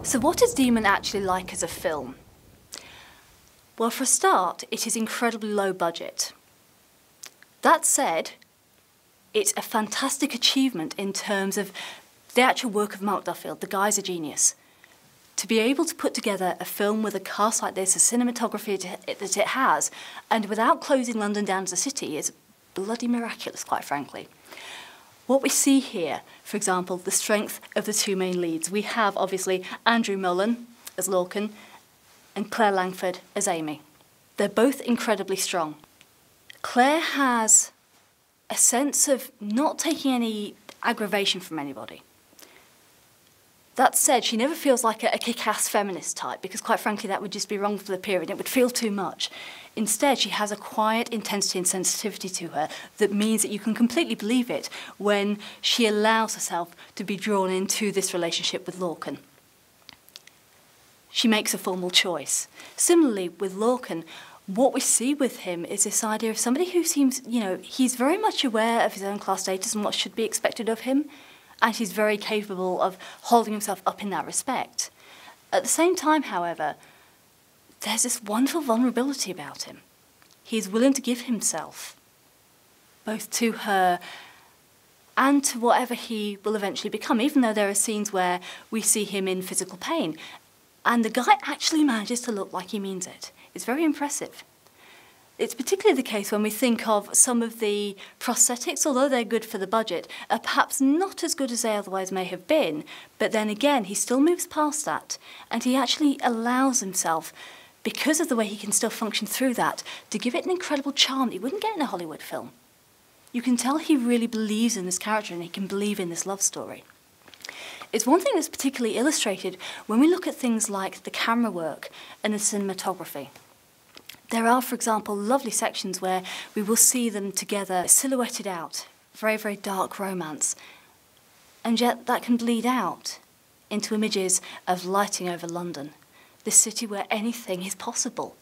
So what is Demon actually like as a film? Well, for a start, it is incredibly low budget. That said, it's a fantastic achievement in terms of the actual work of Mark Duffield. The guy's a genius. To be able to put together a film with a cast like this, a cinematography that it has, and without closing London down as a city is bloody miraculous, quite frankly. What we see here, for example, the strength of the two main leads. We have, obviously, Andrew Mullen as Lorcan and Claire Langford as Amy. They're both incredibly strong. Claire has a sense of not taking any aggravation from anybody. That said, she never feels like a kick-ass feminist type, because quite frankly that would just be wrong for the period. It would feel too much. Instead, she has a quiet intensity and sensitivity to her that means that you can completely believe it when she allows herself to be drawn into this relationship with Lorcan. She makes a formal choice. Similarly, with Lorcan, what we see with him is this idea of somebody who seems, he's very much aware of his own class status and what should be expected of him, and he's very capable of holding himself up in that respect. At the same time, however, there's this wonderful vulnerability about him. He's willing to give himself, both to her and to whatever he will eventually become, even though there are scenes where we see him in physical pain. And the guy actually manages to look like he means it. It's very impressive. It's particularly the case when we think of some of the prosthetics, although they're good for the budget, are perhaps not as good as they otherwise may have been, but then again, he still moves past that, and he actually allows himself, because of the way he can still function through that, to give it an incredible charm that you wouldn't get in a Hollywood film. You can tell he really believes in this character and he can believe in this love story. It's one thing that's particularly illustrated when we look at things like the camera work and the cinematography. There are, for example, lovely sections where we will see them together silhouetted out, very, very dark romance, and yet that can bleed out into images of lighting over London, this city where anything is possible,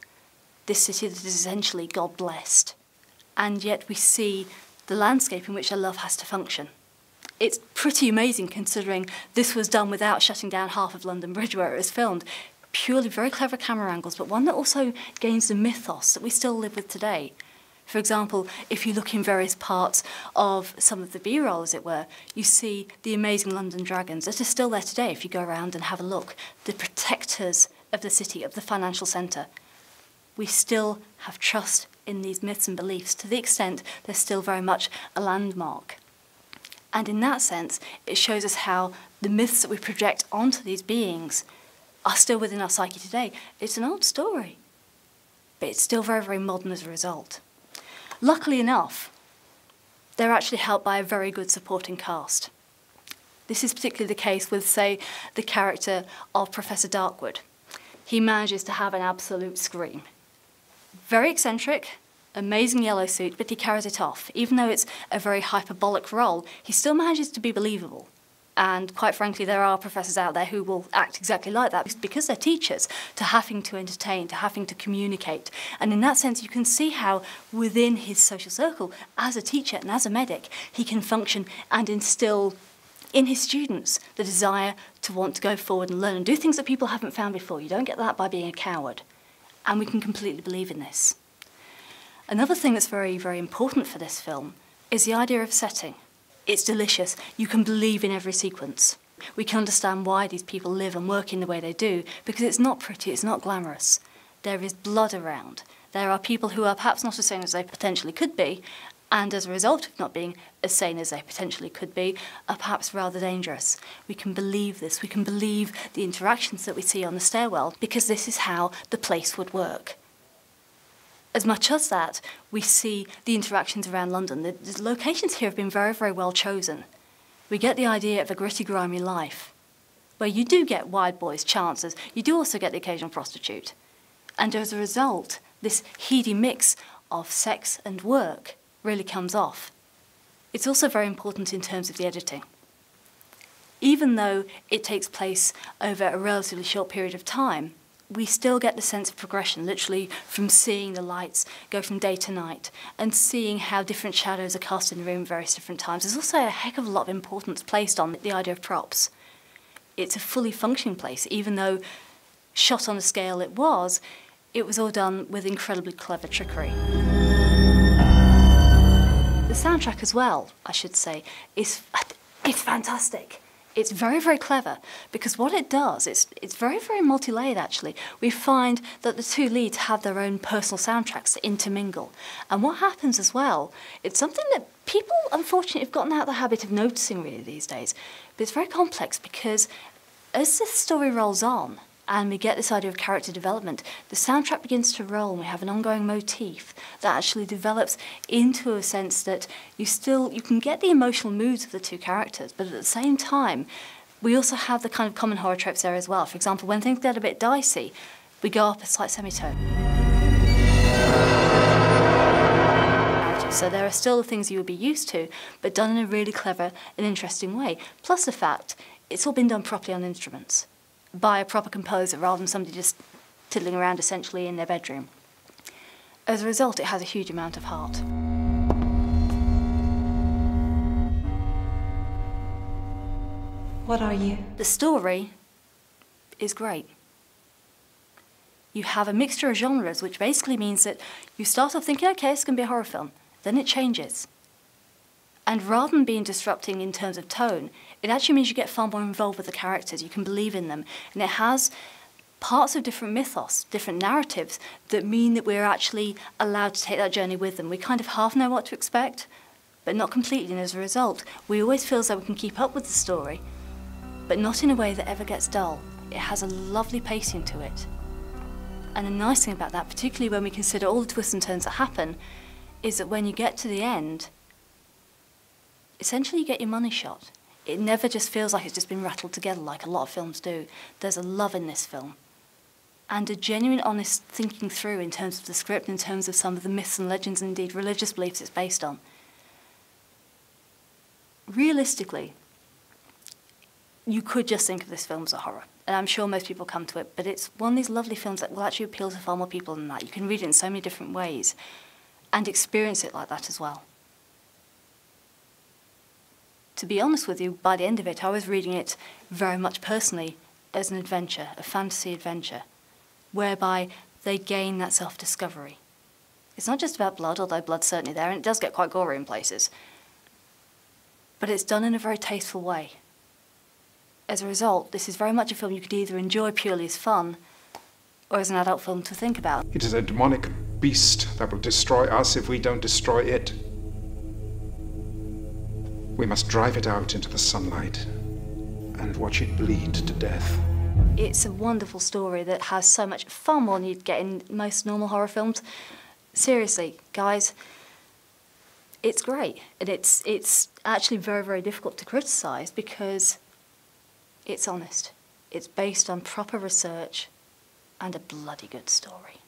this city that is essentially God-blessed, and yet we see the landscape in which our love has to function. It's pretty amazing considering this was done without shutting down half of London Bridge where it was filmed. Purely very clever camera angles, but one that also gains the mythos that we still live with today. For example, if you look in various parts of some of the B-roll, as it were, you see the amazing London dragons that are still there today if you go around and have a look. The protectors of the city, of the financial centre. We still have trust in these myths and beliefs to the extent they're still very much a landmark. And in that sense, it shows us how the myths that we project onto these beings are still within our psyche today. It's an old story, but it's still very, very modern as a result. Luckily enough, they're actually helped by a very good supporting cast. This is particularly the case with, say, the character of Professor Darkwood. He manages to have an absolute scream. Very eccentric, amazing yellow suit, but he carries it off. Even though it's a very hyperbolic role, he still manages to be believable. And quite frankly, there are professors out there who will act exactly like that because they're teachers, to having to entertain, to having to communicate. And in that sense, you can see how within his social circle, as a teacher and as a medic, he can function and instill in his students the desire to want to go forward and learn and do things that people haven't found before. You don't get that by being a coward. And we can completely believe in this. Another thing that's very, very important for this film is the idea of setting. It's delicious. You can believe in every sequence. We can understand why these people live and work in the way they do, because it's not pretty, it's not glamorous. There is blood around. There are people who are perhaps not as sane as they potentially could be, and as a result of not being as sane as they potentially could be, are perhaps rather dangerous. We can believe this. We can believe the interactions that we see on the stairwell, because this is how the place would work. As much as that, we see the interactions around London. The locations here have been very, very well chosen. We get the idea of a gritty, grimy life, where you do get wide boys' chances. You do also get the occasional prostitute. And as a result, this heady mix of sex and work really comes off. It's also very important in terms of the editing. Even though it takes place over a relatively short period of time, we still get the sense of progression, literally from seeing the lights go from day to night and seeing how different shadows are cast in the room at various different times. There's also a heck of a lot of importance placed on the idea of props. it's a fully functioning place, even though shot on a scale it was all done with incredibly clever trickery. The soundtrack as well, I should say, it's fantastic. It's very, very clever, because what it does, it's very, very multi-layered actually. We find that the two leads have their own personal soundtracks that intermingle. And what happens as well, it's something that people unfortunately have gotten out of the habit of noticing really these days, but it's very complex because as the story rolls on, and we get this idea of character development, the soundtrack begins to roll and we have an ongoing motif that actually develops into a sense that you can get the emotional moods of the two characters, but at the same time, we also have the kind of common horror tropes there as well. For example, when things get a bit dicey, we go up a slight semitone. So there are still the things you would be used to, but done in a really clever and interesting way. Plus the fact, it's all been done properly on instruments, by a proper composer rather than somebody just tiddling around essentially in their bedroom. As a result, it has a huge amount of heart. What are you? The story is great. You have a mixture of genres, which basically means that you start off thinking, okay, it's going to be a horror film. Then it changes. And rather than being disrupting in terms of tone, it actually means you get far more involved with the characters, you can believe in them. And it has parts of different mythos, different narratives, that mean that we're actually allowed to take that journey with them. We kind of half know what to expect, but not completely, and as a result, we always feel as though we can keep up with the story, but not in a way that ever gets dull. It has a lovely pacing to it. And the nice thing about that, particularly when we consider all the twists and turns that happen, is that when you get to the end, essentially you get your money shot. It never just feels like it's just been rattled together like a lot of films do. There's a love in this film. And a genuine, honest thinking through in terms of the script, in terms of some of the myths and legends and indeed religious beliefs it's based on. Realistically, you could just think of this film as a horror. And I'm sure most people come to it, but it's one of these lovely films that will actually appeal to far more people than that. You can read it in so many different ways and experience it like that as well. To be honest with you, by the end of it, I was reading it very much personally as an adventure, a fantasy adventure, whereby they gain that self-discovery. It's not just about blood, although blood's certainly there, and it does get quite gory in places, but it's done in a very tasteful way. As a result, this is very much a film you could either enjoy purely as fun, or as an adult film to think about. It is a demonic beast that will destroy us if we don't destroy it. We must drive it out into the sunlight and watch it bleed to death. It's a wonderful story that has so much far more than you'd get in most normal horror films. Seriously, guys, it's great. And it's actually very, very difficult to criticise because it's honest. It's based on proper research and a bloody good story.